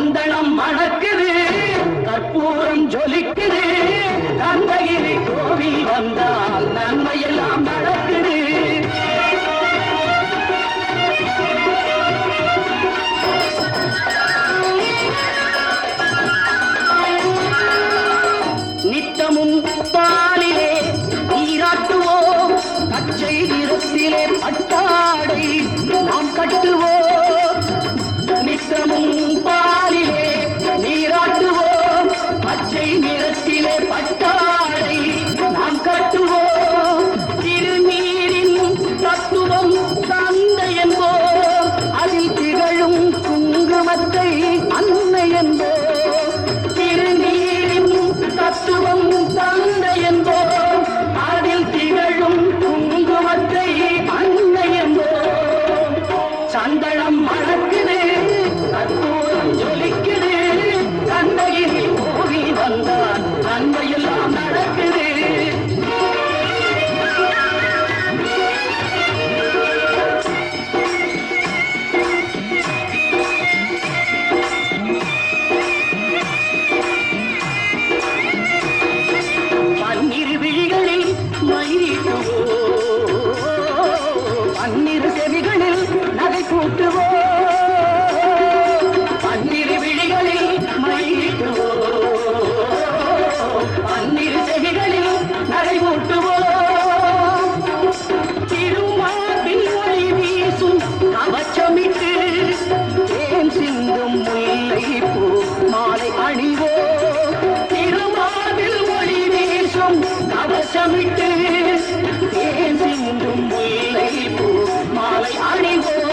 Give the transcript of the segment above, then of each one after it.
சந்தனம் மணக்குது, கற்பூரம் ஜொலிக்குது, கந்தகிரி கோவில் வந்தால் நன்மையெல்லாம் நடக்குது. நித்தமும் பாலிலே நீராட்டுவோம், பச்சை நிறத்திலே பட்டாடை நாம் கட்டுவோம். நித்தமும் பாலிலே நீராட்டுவோம், பச்சை நிறத்திலே பட்டாடை நாம் கட்டுவோம். திருநீரின் தத்துவம் தந்தை என்போம், அதில் திகழும் குங்குமத்தை அன்னை என்போம். திருநீரின் தத்துவம் தந்தை என்போம், அதில் திகழும் குங்குமத்தை அன்னை என்போம். சந்தனம் மணக்குது, கற்பூரம் ஜொலிக்குது, கந்தகிரி கோவில் வந்தால் நன்மையெல்லாம் நடக்குது. பன்னிரு விழிகளில் மயிலிட்டுவோம், பன்னிரு செவிகளில் நகை கூட்டுவோம். பன்னிரு விழிகளில் மயிலிட்டுவோம், பன்னிரு செவிகளில் நகை கூட்டுவோம். திருமார்பில் ஒளி வீசும் கவச்சமிட்டு, தேன் சிந்தும் முல்லை பூ மாலை அணிவோம். திருமார்பில் ஒளி வீசும் கவச்சமிட்டு, தேன் சிந்தும் முல்லை பூ மாலை அணிவோம்.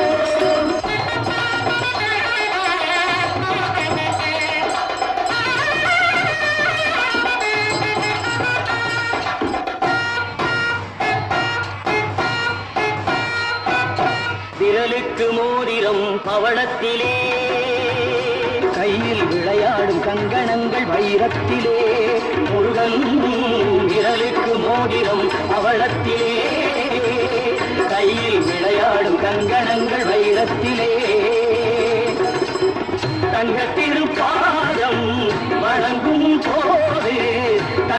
விரலுக்கு மோதிரம் பவளத்திலே, கையில் விளையாடும் கங்கணங்கள் வைரத்திலே. முருகன் விரலுக்கு மோதிரம் பவளத்திலே, கையில் விளையாடும் கங்கணங்கள் வைரத்திலே. தங்க திருப்பாதம் வழங்கும் போது